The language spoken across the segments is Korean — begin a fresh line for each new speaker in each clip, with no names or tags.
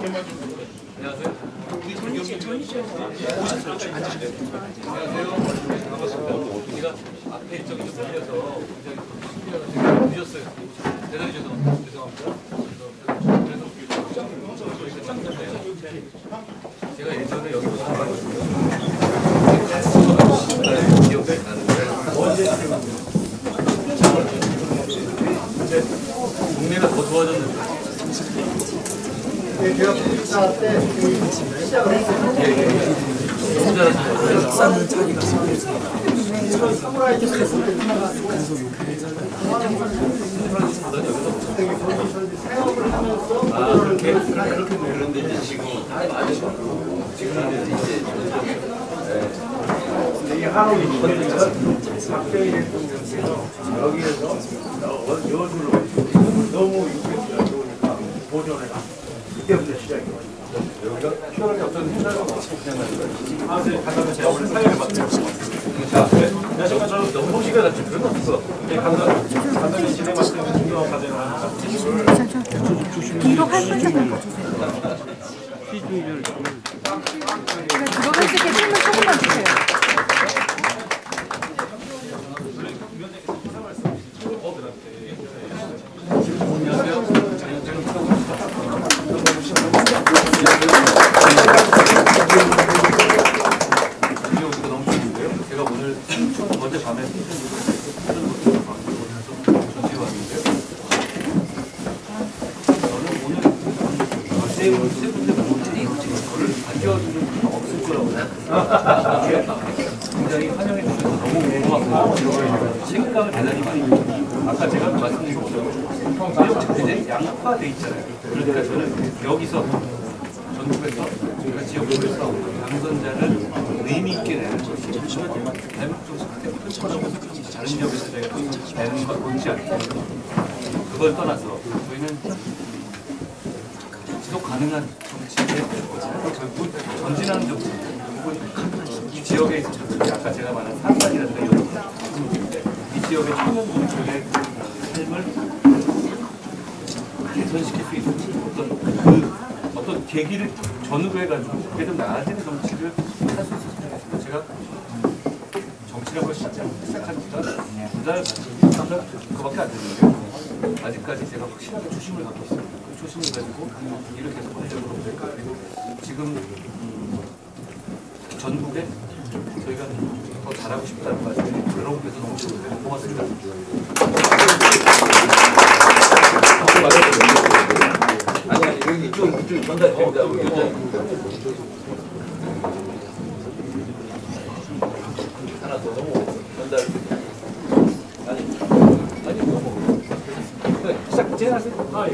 안녕하세요. 오셨어요. 앉으세요. 안녕하세요. 반갑습니다. 우리가 앞에 일정이 좀 밀려서 굉장히 늦었어요. 대단히 죄송합니다. 그래서 짱짱해요. 제가 예전에 여기 기억이 나는데 동네가 더 좋아졌는데
제가 부산 때 시작을 했어요.
역사는 자기가
이런 사무라이 때 사업을 하면서
그렇게 그런데 이제 지금
이 한옥이 박정희 대통령께서 여기에서 여주로 너무 육개수가 좋으니까 보존을 그때부터 시작해요.
여기가 시원하게 어떤 행사가 그냥 가는 거예요. 아, 네. 간단히 제가 오늘 사연을 맡습니다. 자, 네. 정말 저 너무 호시가 났지. 그런 거 없어. 간단히 진행 맡으면 중요한 과제를 합니다.
뒤로 활발하게 바꿔주세요. 들어갈 때 film을 조금만 주세요.
제가 오늘 어제 밤에 전시회 왔는데요. 저는 오늘 세 군데 저를 반겨주는 분이 없을 거라고 굉장히 환영해 주셔서 너무 고마웠고 책임감을 대단히 많이 아까 제가 말씀드린 것처럼 이제 양파돼 있잖아요. 그러니까 저는 여기서 전국에서 저희가 지역구에서 당선자를 의미 있게 내는 것이 대목적으로 다른 지역에서 저희가 되는 것 못지 않게 그걸 떠나서 저희는 지속 가능한 정치의 결국 전진하는 정치 이 지역에 있어서 아까 제가 말한 산단이라든가 이런 이 지역의 청년분들의 삶을 개선시킬 수 있는 어떤 계기를 전후로 해가지고 그게 좀 나아지는 정치를 할 수 있었으면 좋겠습니다. 제가 정치라고 시작한 지가 2달 그거밖에 안 됐는데 아직까지 제가 확실하게 초심을 갖고 있어요. 그 초심을 가지고 일을 계속 하려고 합니다. 그리고 지금 전국에 저희가 더 잘하고 싶다는 말씀이 여러분께서 너무 좋은데 고맙습니다. 아니 이쪽 전달됩니다. 하나 더 전달. 아니 뭐 시작 제하세요.
아, 예.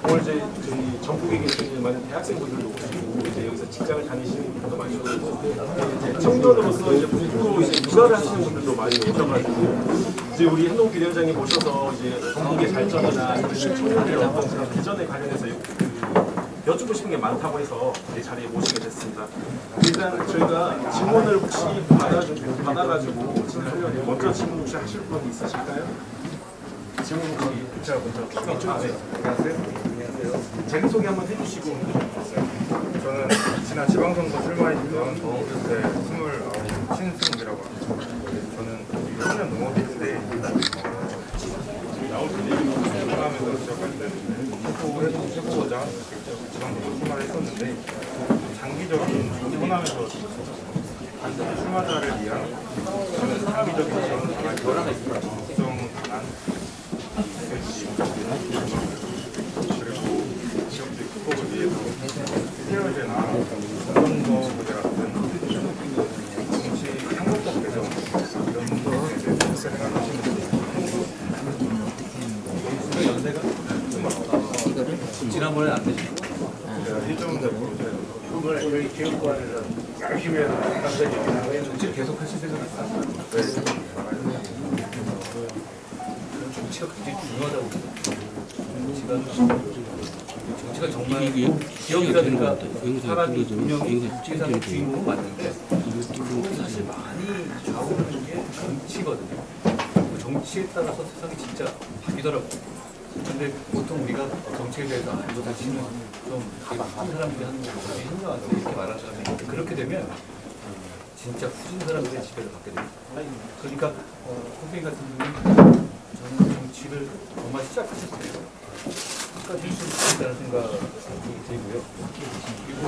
오늘 이제 저희 전국에 계신 많은 대학생분들도 오시고 이제 여기서 직장을 다니시는 분도 많이 오시고 이제 청년으로서 이제 공부로 이제 육아를 하시는 분들도 많이 오셔가지고 이제 우리 한동욱 비대위원장님 모셔서 이제 전국의 발전이나 청년들의 어떤 그런 비전에 관련해서 여쭙고 싶은 게 많다고 해서 이 자리에 모시게 됐습니다. 일단 저희가 질문을 혹시 받아가지고 진행하려면 먼저 질문 혹시 하실 분 있으실까요? 질문 혹시 제가 먼저 안녕하세요. 자기소개 한번 해주시고.
저는 지난 지방선거 출마했던 신승욱이라고 합니다. 저는 청년 농업인인데 나올 때 호남에서 시작할 때는 후보자 지방선거 출마를 했었는데 장기적인 호남에서 출마자를 위한 저는 장기적인 지원과 결합 국정 강한 그리고 지역주의 극복을 위해서 세월제나 선거 모델 같은 정치 한국적 개정 이런 문제에 대해서 생각하시는 분이
연세가 지난번에 안 되시죠?
일정 정도
이번에 저희 교육관에서 열심히 해서 감사히
정치를 계속 하실 생각 있어요?
네.
정치가 굉장히 중요하다고 정치가 정말 기업이라든가 사람이 운영이 세상의 주인공은 맞는데 사실 많이 좌우하는 게 정치거든요. 그 정치에 따라서 세상이 진짜 바뀌더라고요. 근데 보통 우리가 정치에 대해서 알고 다시는 좀 되게 나쁜 사람들이 하는 거 뭐지 현명하다 이렇게 말하는 사람이 있는데 그렇게 되면 진짜 후진 사람들의 지배를 받게 됩니다. 그러니까 선생님 같은 분은 저는 정치를 정말 시작하실 때 끝까지 할수 있다는 생각이 들고요. 그리고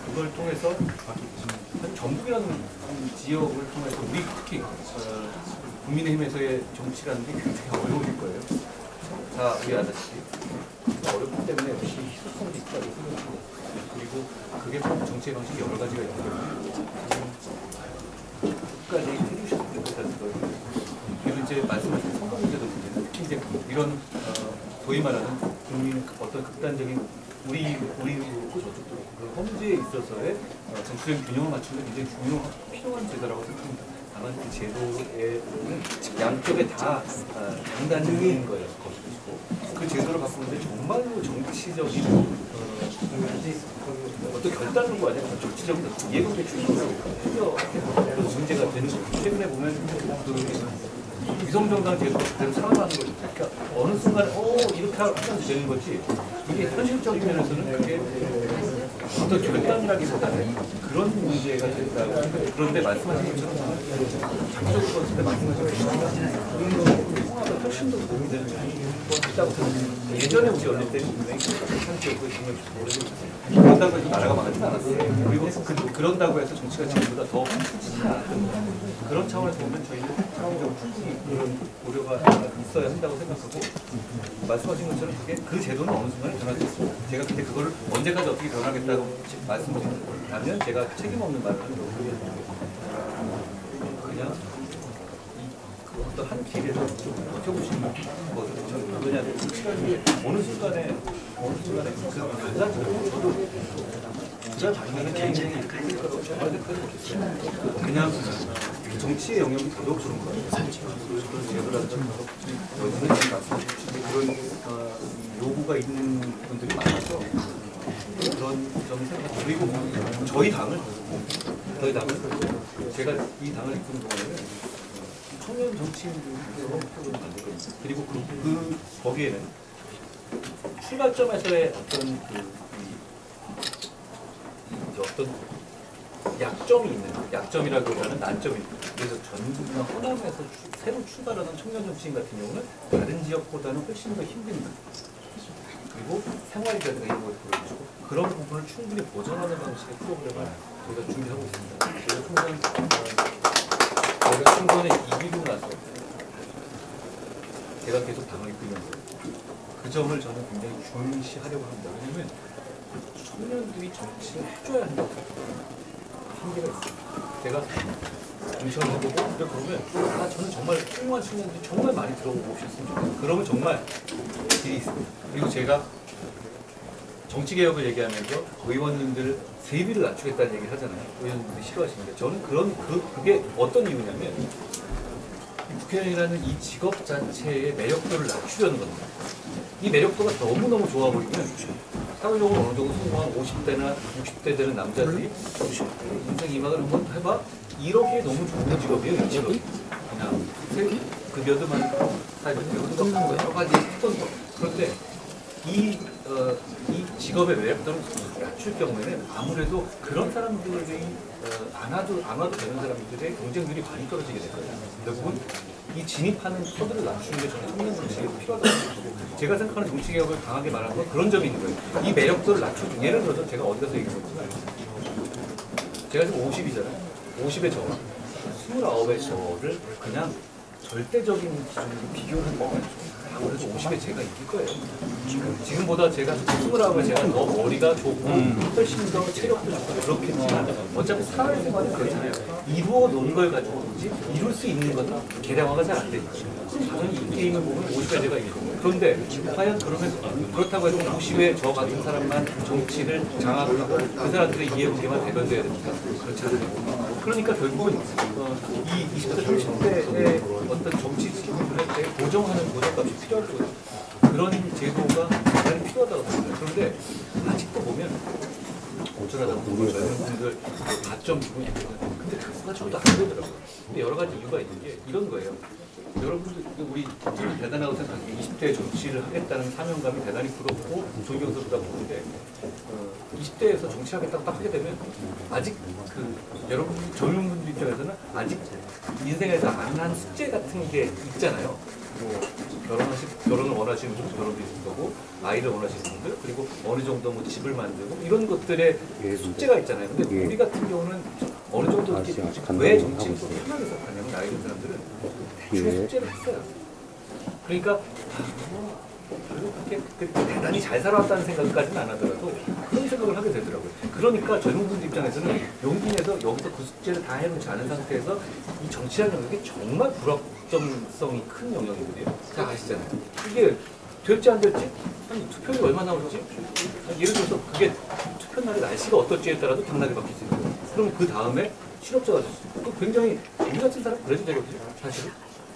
그걸 통해서 한 전국이라는 지역을 통해서 우리 특히 국민의힘에서의 정치라는 게 굉장히 어려울 거예요. 다 우리 아다시피 어렵기 때문에 역시 희소성도 있다고 생각합니다. 그리고 그게 정치의 방식이 여러 가지가 있기 때문에 끝까지 해주셨으면 좋겠다는 거예요. 그리고 이제 말씀하신 선거 문제도 문제는 특히 이제 이런 소위 말하는 국민 어떤 극단적인 우리 그렇고 저쪽도 그렇고 그 헌재에 있어서의 정치적인 균형을 맞추는 게 굉장히 필요한 제도라고 생각합니다. 다만 그 제도에는 양쪽에 다 장단적인 거예요. 그 제도를 바꾸는데 정말로 정치적인 어떤 결단을 거 아니라 정치적인 예고대 출신으로 문제가 되는 거죠. 최근에 보면 그 위성정당 제도가 그대로 살아나는 거죠. 그러니까 어느 순간에 이렇게 하면 되는 거지 이게 현실적인 면에서는 그게 어떤 결단이라기보다는 그런 문제가 된다고 생각해요. 그런데 말씀하신 것처럼 장기적으로 봤을 때 말씀하신 것처럼 훨씬 더 도움이 되는 있다고 생각합니다. 예전에 우리 어릴 때는 분명히 한쪽으로 정말 오래됐어요. 그런다고 해서 나라가 망하지는 않았어요. 그리고 그런다고 해서 정치가 지금보다 더 펼치지는 않았던 거예요. 그런 차원에서 보면 저희는 장기적으로 충분히 그런 고려가 있어야 한다고 생각하고 말씀하신 것처럼 그게 그 제도는 어느 순간에 변할 수 있습니다. 제가 근데 그걸 언제까지 어떻게 변하겠다고 말씀드린다면 제가 책임 없는 말을 하는 거고요. 그냥 어떤 한 길에서 좀 버텨보시는 거거든요. 저는 그거냐면 어느 순간에 그 달라지고 저도 부자 당연히 개인적인 이렇게 할 거라고 생각하지 못했어요. 그냥 정치의 영역이 더더욱 그런 거예요. 그런 제도라든지 그런 요구가 있는 분들이 많아서 그런 점이 생각합니다. 그리고 저희 당을 제가 이 당을 이끄는 동안에는 청년 정치인들로 목표로 만들거든요. 그리고 거기에는 출발점에서의 어떤 약점이 있는 약점이라기보다는 난점이 있는 그래서 전국이나 호남에서 새로 출발하는 청년 정치인 같은 경우는 다른 지역보다는 훨씬 더 힘듭니다. 그리고 생활이라든가 이런 걸 보여주고 그런 부분을 충분히 보전하는 방식의 프로그램을 저희가 준비하고 있습니다. 저희가 총선에 이기고 나서 제가 계속 당을 이끌면서 그 점을 저는 굉장히 중시하려고 합니다. 왜냐하면 청년들이 정치를 해줘야 한다고 한계가 있어요. 제가 정치를 해보고 그러면 저는 정말 훌륭한 청년들이 정말 많이 들어오고 오셨으면 좋겠어요. 그러면 정말 길이 있습니다. 그리고 제가 정치개혁을 얘기하면서 의원님들 세비를 낮추겠다는 얘기를 하잖아요. 의원님들이 싫어하시는데 저는 그게 어떤 이유냐면 국회의원이라는 이 직업 자체의 매력도를 낮추려는 겁니다. 이 매력도가 너무너무 좋아 보이면 사회적으로 어느 정도 성공한 50대나 60대 되는 남자들이 인생 이막을 한번 해봐? 이렇게 너무 좋은 직업이에요. 이 직업이. 그냥 급여도 많고 사회적으로 여러 가지 했던 거. 그런데 이 직업의 매력도를 낮출 경우에는 아무래도 그런 사람들이 안 와도 되는 사람들의 경쟁률이 많이 떨어지게 될 거예요. 결국은 이 진입하는 터들을 낮추는 게 저는 청년 정치개혁이 필요하다고 생각하고 제가 생각하는 정치개혁을 강하게 말하는 건 그런 점이 있는 거예요. 이 매력도를 낮추는 예를 들어서 제가 어디 가서 얘기했지만 제가 지금 50이잖아요. 50의 저와 29의 저를 그냥 절대적인 기준으로 비교를 하는 거예요. 아무래도 50에 제가 이길 거예요. 지금보다 제가 29에 제가 더 머리가 좋고 훨씬 더 체력도 좋고 그렇겠지만 어차피 사회생활은 그렇잖아요. 이루어 놓은 걸 가지고 뭐지? 이룰 수 있는 건 계량화가 잘 안 되니까. 당연히 이 게임을 보면 50에 제가 이길 거예요. 그런데 과연 그렇다고 해서 50에 저 같은 사람만 정치를 장악하고 그 사람들의 이해관계만 대변돼야 됩니까? 그렇지 않아요. 그러니까 결국은 이 20대, 30대의 어떤 정치 지분을 할 때 고정하는 고정값이 필요할 거예요. 그런 제도가 대단히 필요하다고 생각해요. 그런데 아직도 보면 어쩌라고 젊은 분들 가점 부분이 있거든요. 근데 그거가 저도 안 되더라고요. 근데 여러 가지 이유가 있는 게 이런 거예요. 여러분들 우리 정치는 대단하고 생각해요. 20대 정치를 하겠다는 사명감이 대단히 부럽고 존경스럽다고 보는데 20대에서 정치하겠다고 딱 하게 되면 아직 여러분 젊은 분들 입장에서는 아직 인생에서 안 한 숙제 같은 게 있잖아요. 뭐 결혼을 원하시는 분들 결혼도 있을 거고 아이를 원하시는 분들 그리고 어느 정도 뭐 집을 만들고 이런 것들의 숙제가 있잖아요. 근데 우리 같은 경우는 어느 정도 이렇게 왜 정치를 또 편하게 생각하냐면 나이 든 사람들은 대충 숙제를 했어요. 그러니까 별로 그렇게 대단히 잘 살아왔다는 생각까지는 안 하더라도 그런 생각을 하게 되더라고요. 그러니까 젊은 분들 입장에서는 용기 내서 여기서 그 숙제를 다 해놓지 않은 상태에서 이 정치라는 영역이 정말 불확정성이 큰 영역이거든요. 잘 아시잖아요. 이게 될지 안 될지 아니 투표율이 얼마 나올지 예를 들어서 그게 투표 날의 날씨가 어떨지에 따라도 당락이 바뀔 수 있어요. 그럼 그 다음에 실업자가 될 수 있고 굉장히 우리 같은 사람 그래도 되거든요. 사실은.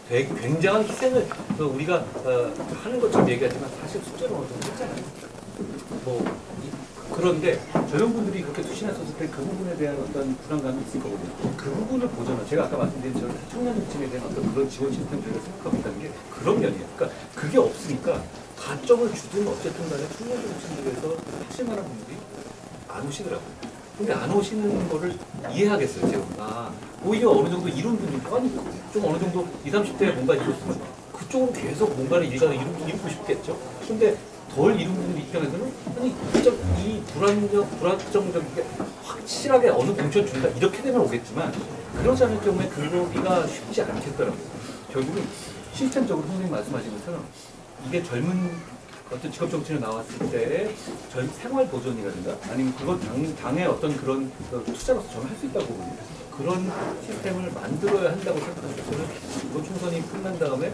되게 굉장한 희생을 우리가 하는 것처럼 얘기하지만 사실 숙제로 어느 정도 했잖아요. 그런데 젊은 분들이 그렇게 투신했었을 때 그 부분에 대한 어떤 불안감이 있을 거거든요. 그 부분을 보전을 제가 아까 말씀드린 저는 청년 정치에 대한 어떤 그런 지원 시스템 저희가 생각하고 있다는 게 그런 면이에요. 그러니까 그게 없으니까 가점을 주든 어쨌든 간에 청년 정치인들에서 하실 만한 분들이 안 오시더라고요. 근데 안 오시는 거를 이해하겠어요, 제가. 오히려 어느 정도 이룬 분들, 아니, 좀 어느 정도 20, 30대에 뭔가 이뤘으면 그쪽으로 계속 뭔가를 이루고 싶겠죠. 근데 덜 이룬 분들 입장에서는, 아니, 진짜 이 불안정적이게 확실하게 어느 공천 준다, 이렇게 되면 오겠지만, 그러지 않을 경우에 그러기가 쉽지 않겠더라고요. 결국은 시스템적으로 선생님 말씀하신 것처럼, 이게 젊은 어떤 직업 정치를 나왔을 때의 생활 보존이라든가 아니면 그걸 당의 어떤 그런 투자로서 저는 할 수 있다고 봅니다. 그런 시스템을 만들어야 한다고 생각합니다. 저는 이번 총선이 끝난 다음에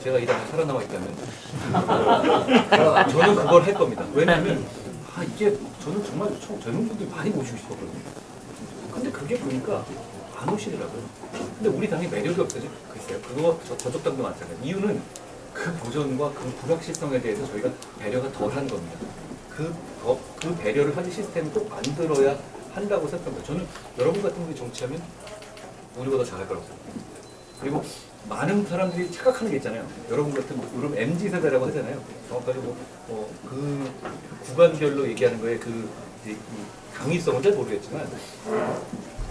제가 이 당에 살아남아 있다면 저는 그걸 할 겁니다. 왜냐하면 이게 저는 정말 젊은 분들 많이 모시고 싶었거든요. 근데 그게 보니까 안 오시더라고요. 근데 우리 당의 매력이 없어져. 글쎄요. 그거 저쪽 당도 마찬가지예요. 이유는 그 보전과 그 불확실성에 대해서 저희가 배려가 덜한 겁니다. 그 배려를 하는 시스템을 꼭 만들어야 한다고 생각합니다. 저는 여러분 같은 분이 정치하면 우리보다 잘할 거라고 생각합니다. 그리고 많은 사람들이 착각하는 게 있잖아요. 여러분 같은 여러분 MZ세대라고 하잖아요. 정확하게 그 구간별로 얘기하는 거에 그 강의성은 잘 모르겠지만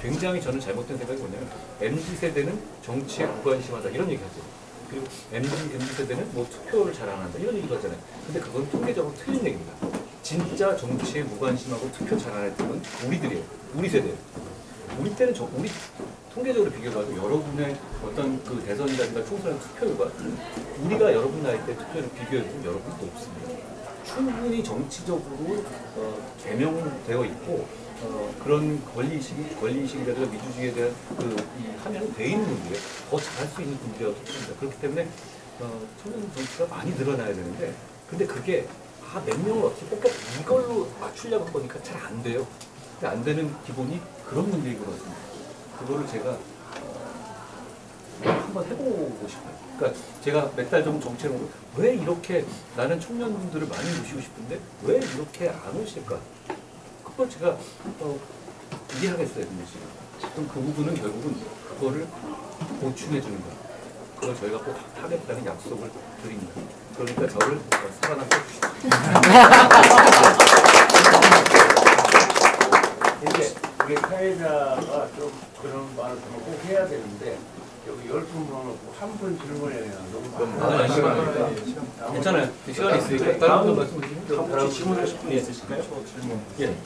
굉장히 저는 잘못된 생각이 뭐냐면 MZ세대는 정치에 무관심하다 이런 얘기 하죠. 그리고 MZ세대는 뭐 투표를 잘 안 한다 이런 얘기도 하잖아요. 근데 그건 통계적으로 틀린 얘기입니다. 진짜 정치에 무관심하고 투표 잘 안 했던 건 우리들이에요. 우리 세대예요. 우리 때는 우리 통계적으로 비교해봐도 여러분의 어떤 그 대선이라든가 총선의 투표율과 우리가 여러분 나이 때 투표를 비교해보면 여러분도 없습니다. 충분히 정치적으로 개명되어 있고 그런 권리의식이라든가 민주주의에 대한 함양이 돼 있는 분들이에요. 더 잘할 수 있는 분들이라고 생각합니다. 그렇기 때문에 청년 정치가 많이 늘어나야 되는데 근데 그게 몇 명을 어떻게 꼭 이걸로 맞추려고 보니까 잘 안 돼요. 근데 안 되는 기본이 그런 문제인 것 같습니다. 그거를 제가 한번 해보고 싶어요. 그러니까 제가 몇 달 정도 정치를 보고 왜 이렇게 나는 청년분들을 많이 모시고 싶은데 왜 이렇게 안 오실까? 그걸 제가 이해하겠어요, 근데 지금. 그럼 그 부분은 결국은 그거를 보충해 주는 거예요. 그걸 저희가 꼭 하겠다는 약속을 드립니다. 그러니까 저를 살아남게 해주십시오.
이제 우리 사회자가 좀 그런 말을 꼭 해야 되는데 여기 10분 모아놓고 한 분 질문해야 너무 많아요.
괜찮아요. 시간이 있으니까 다른 분 말씀 주시면
혹시 질문하실 분이 있으실까요?
질문.
예.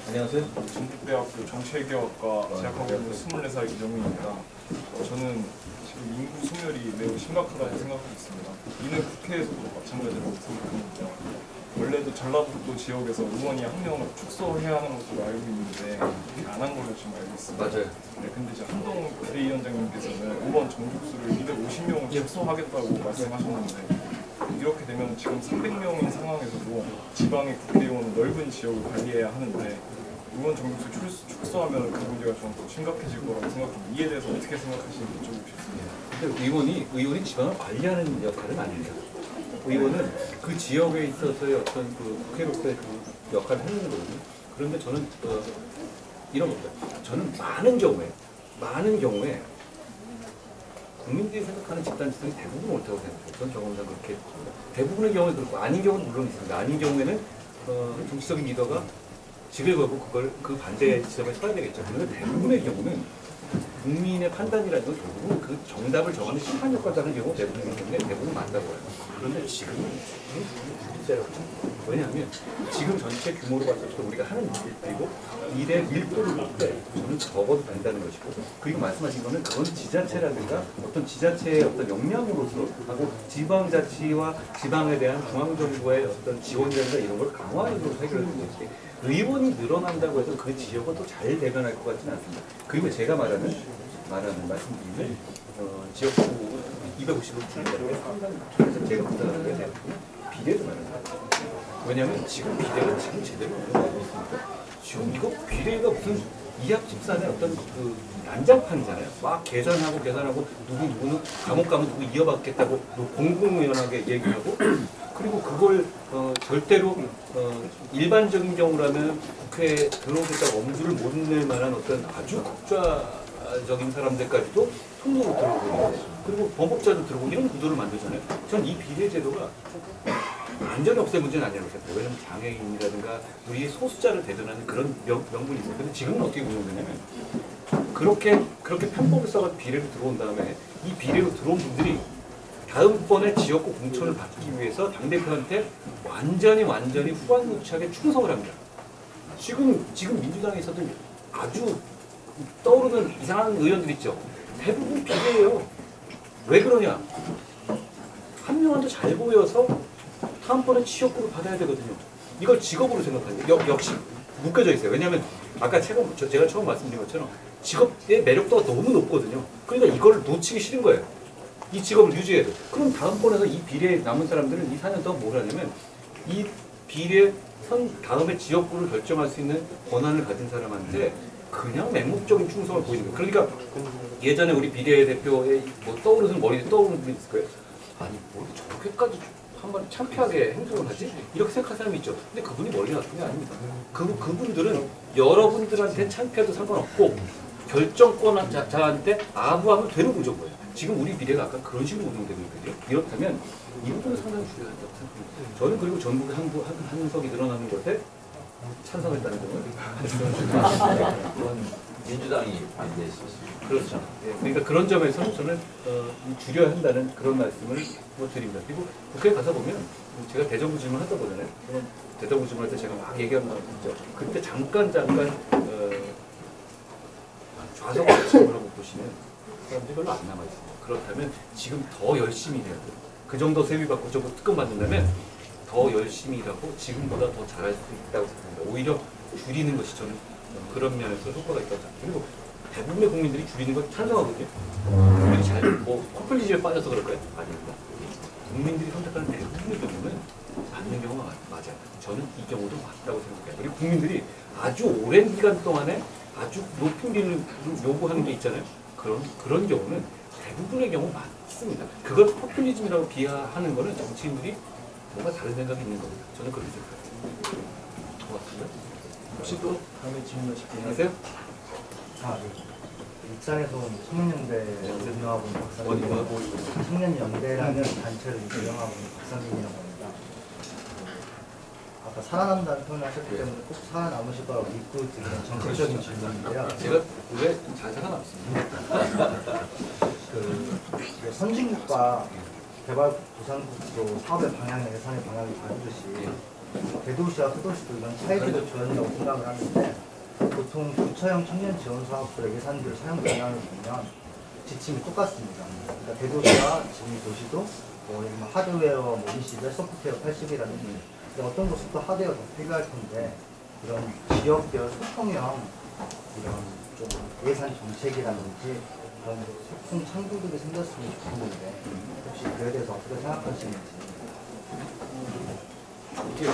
안녕하세요.
전북대학교 정치외교학과 재학하고 있는 24살 이정민입니다. 저는 지금 인구 소멸이 매우 심각하다고 생각하고 있습니다. 이는 국회에서도 마찬가지라고 생각합니다. 원래도 전라북도 지역에서 의원이 한 명 축소해야 하는 것으로 알고 있는데 그렇게 안 한 걸로 지금 알고 있습니다.
맞아요.
네, 근데 이제 한동 비대위원장님께서는 의원 정족수를 250명을 축소하겠다고 말씀하셨는데 이렇게 되면 지금 300명인 상황에서도 지방의 국회의원은 넓은 지역을 관리해야 하는데 의원 정족수 축소하면 그 문제가 좀 더 심각해질 거라고 생각합니다. 이에 대해서 어떻게 생각하시는지 여쭤보고 싶습니다.
근데 의원이 지방을 관리하는 역할은 아닙니다. 의원은 그 지역에 있어서의 어떤 그 국회로서의 그 역할을 하는 거거든요. 그런데 저는 이런 겁니다. 저는 많은 경우에 국민들이 생각하는 집단지성이 대부분 옳다고 생각해요. 전 경험상 그렇게 대부분의 경우는 그렇고 아닌 경우는 물론 있습니다. 아닌 경우에는 정치적인 리더가 직을 걸고 그 반대 지점에 서야 되겠죠. 그런데 대부분의 경우는 국민의 판단이라는 건 결국은 그 정답을 정하는 심판 역할을 하는 경우가 대부분이기 때문에 대부분 맞다고 해요. 그런데 지금은 진짜로 왜냐하면 지금 전체 규모로 봤을 때 우리가 하는 일 그리고 일의 밀도를 볼 때 저는 적어도 된다는 것이고 그리고 말씀하신 거는 그건 지자체라든가 어떤 지자체의 어떤 역량으로서 하고 지방자치와 지방에 대한 중앙정부의 어떤 지원이라든가 이런 걸 강화해서 해결하는 것이지 의원이 늘어난다고 해서 그 지역은 또 잘 대변할 것 같지는 않습니다. 그리고 제가 말하는 말씀드리면 지역구 250을 줄인다는 게 상당히 제가 부탁하는 게 비례도 말합니다. 왜냐하면 지금 비례가 지금 제대로 운영하고 있습니다. 지금 이거 비례가 무슨 이합집산의 어떤 그 난장판이잖아요. 막 계산하고 누구는 감옥 가면 누구 이어받겠다고 공공연하게 얘기하고 그리고 그걸 절대로 일반적인 경우라면 국회에 들어오겠다고 엄두를 못 낼 만한 어떤 아주 극좌적인 사람들까지도 통로로 들어오고 그리고 범법자도 들어오고 이런 구도를 만들잖아요. 전 이 비례 제도가 완전히 없앨 문제는 아니라고 생각해요. 왜냐하면 장애인이라든가 우리 소수자를 대변하는 그런 명분이 있어요. 근데 지금은 어떻게 운영되냐면 그렇게 편법을 써가지고 비례로 들어온 다음에 이 비례로 들어온 분들이 다음번에 지역구 공천을 받기 위해서 당대표한테 완전히 후한무치하게 충성을 합니다. 지금 민주당에서도 아주 떠오르는 이상한 의원들 있죠. 대부분 비례예요. 왜 그러냐? 한 명한테 잘 보여서 다음번에 지역구를 받아야 되거든요. 이걸 직업으로 생각하는 역시 묶여져 있어요. 왜냐하면 아까 제가 처음 말씀드린 것처럼 직업의 매력도가 너무 높거든요. 그러니까 이걸 놓치기 싫은 거예요. 이 직업을 유지해야 돼. 그럼 다음번에서 이 비례에 남은 사람들은 이 4년 동안 뭘 하냐면 이 비례 다음에 지역구를 결정할 수 있는 권한을 가진 사람한테 그냥 맹목적인 충성을 보이는 거예요. 그러니까 예전에 우리 비례대표의 뭐 떠오르는 머리에 떠오르는 분이 있을 거예요. 아니 뭐 저렇게까지 한번 창피하게 행동을 하지? 이렇게 생각하는 사람이 있죠. 근데 그분이 머리 나쁜 게 아닙니다. 그분들은 여러분들한테 창피해도 상관없고 결정권자한테 아부하면 되는 구조인 거예요. 지금 우리 비례가 아까 그런 식으로 운영되고 있거든요. 이렇다면 이 부분은 상당히 중요하다고 생각합니다. 저는 그리고 전국에 한석이 늘어나는 것에 찬성했다는 점을
그건 민주당이 반대했었습니다.
그렇죠. 예, 그러니까 그런 점에서는 저는 줄여야 한다는 그런 말씀을 드립니다. 그리고 국회에 가서 보면 제가 대정부 질문 하다 보잖아요. 대정부 질문할 때 제가 막 얘기하는 거 있죠. 그때 잠깐 좌석을 질문하고 보시면 사람들이 별로 안 남아있어요. 그렇다면 지금 더 열심히 해야 돼요. 그 정도 세비 받고 저거 특검 받는다면 더 열심히 일하고 지금보다 더 잘할 수 있다고 생각합니다. 오히려 줄이는 것이 저는 그런 면에서 효과가 있다고 생각합니다. 그리고 대부분의 국민들이 줄이는 걸 찬성하거든요. 국민이 코플리즘에 빠져서 그럴까요? 아닙니다. 국민들이 선택하는 대부분의 경우는 맞는 경우가 맞아요. 저는 이 경우도 맞다고 생각해요. 그리고 국민들이 아주 오랜 기간 동안에 아주 높은 비율을 요구하는 게 있잖아요. 그런 경우는 대부분의 경우 맞습니다. 그걸 포퓰리즘이라고 비하하는 거는 정치인들이 뭔가 다른 생각이 있는 겁니다. 저는 그렇게 생각해요. 고맙습니다.
혹시 또 다음에 질문하실 분
안녕하세요.
일산에서 청년연대 운영하고 있는 박사님이고 청년연대라는 단체를 운영하고 있는 박사님이라고 합니다. 아까 살아남는다는 표현을 하셨기 때문에 꼭 살아남으실 거라고 믿고 드리는 정책적인 질문인데요.
제가 왜 잘 살아남습니다.
선진국과 개발도상국도 사업의 방향, 예산의 방향이 다르듯이 대도시와 소도시도 이런 차이들을 조연이라고 생각을 하는데 보통 구처형 청년 지원 사업들의 예산들 사용 방향을 보면 지침이 똑같습니다. 그러니까 대도시와 지금 도시도 하드웨어 인시대, 소프트웨어 80이라든지 어떤 곳은 또 하드웨어 더 필요할 텐데 이런 지역별 소통형 이런 좀 예산 정책이라든지 그런 소통 창구들이 생겼으면 좋겠는데 혹시 그에 대해서 어떻게 생각하시는지?
이게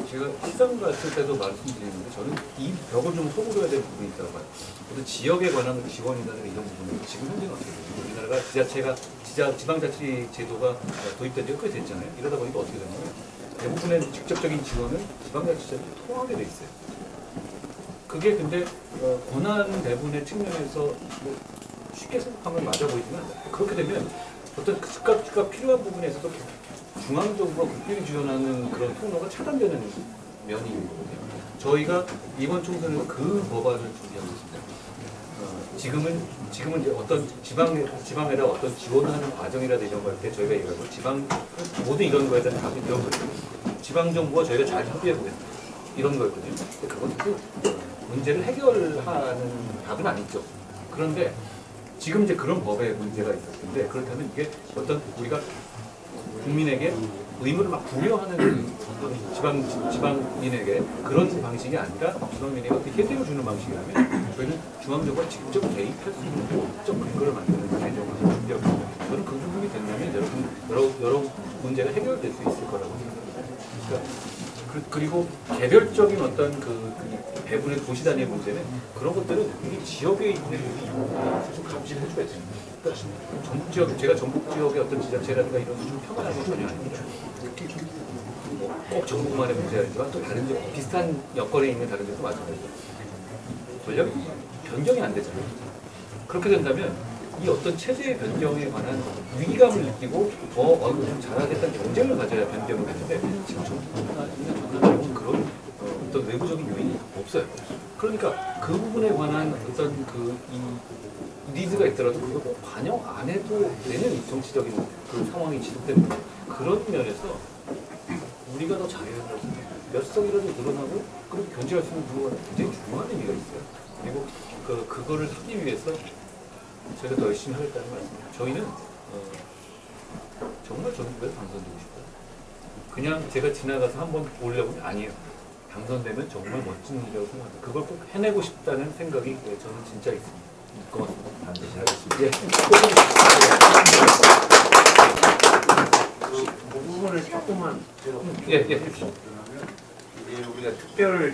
제가 시장 갔을 때도 말씀드리는데 저는 이 벽을 좀 소구려야 될 부분이 있다고 봐요. 그래서 지역에 관한 지원이라든가 이런 부분은 지금 현재는 어떻게 되죠? 우리나라가 지방자치 제도가 도입된 지가 꽤 됐잖아요. 이러다 보니까 어떻게 되냐면 대부분의 직접적인 지원은 지방자치제를 통하게 돼 있어요. 그게 근데 권한 배분의 측면에서
쉽게 생각하면 맞아 보이지만 그렇게 되면 어떤 즉각주가 필요한 부분에서도 중앙정부가 국비를 지원하는 그런 통로가 차단되는 면이 있는 거거든요. 저희가 이번 총선에서 그 법안을 준비하고 있습니다. 지금은 이제 어떤 지방에다 어떤 지원하는 과정이라든지 이런 걸 때 저희가 얘기하고 지방 모든 이런 거에 대한 답이 이런 거죠. 지방 정부와 저희가 잘 협의해 보겠다 이런 거였거든요. 근데 그건 또 문제를 해결하는 답은 아니죠. 그런데 지금 이제 그런 법에 문제가 있었을 텐데 그렇다면 이게 어떤 우리가 국민에게 의무를 막 부여하는 지방민에게 그런 방식이 아니라 지방민에게 어떻게 혜택을 주는 방식이라면 저희는 중앙정부가 직접 개입할 수 있는 법적 근거를 만드는 개정을 준비하고 있습니다. 저는 그 부분이 된다면 여러 문제가 해결될 수 있을 거라고 생각합니다. 그러니까 그리고 개별적인 어떤 그 배분의 도시 단위의 문제는 그런 것들은 우리 지역에 있는 좀 감시를 해줘야 됩니다. 그러니까 전북 지역, 제가 전북 지역의 어떤 지자체라든가 이런 좀 평가하는 건 전혀 아닙니다. 꼭 전북만의 문제가 아니지만 또 다른 지역, 비슷한 여건에 있는 다른 지역도 마찬가지죠. 전략이 변경이 안 되잖아요. 그렇게 된다면 이 어떤 체제의 변경에 관한 위기감을 느끼고 좀 잘하겠다는 경쟁을 가져야 변경을 하는데 지금 전북이나 전북은 그런 어떤 외부적인 요인이 없어요. 그러니까 그 부분에 관한 어떤 이 니즈가 있더라도 그거 뭐 반영 안 해도 되는 정치적인 그 상황이 지속되는 그런 면에서 우리가 더 잘해야 된다고 생각해요. 몇 석이라도 늘어나고 그렇게 견제할 수 있는 부분은 굉장히 중요한 의미가 있어요. 그리고 그거를 하기 위해서 저희가 더 열심히 하겠다는 말씀입니다. 저희는 정말 전국에서 당선되고 싶어요. 그냥 제가 지나가서 한번 보려고 아니에요. 당선되면 정말 멋진 일이라고 생각합니다. 그걸 꼭 해내고 싶다는 생각이 저는 진짜 있습니다. 고맙습니다. 반드시 하겠습니다.
그 부분을 조금만 제가
예.
이제 우리가 특별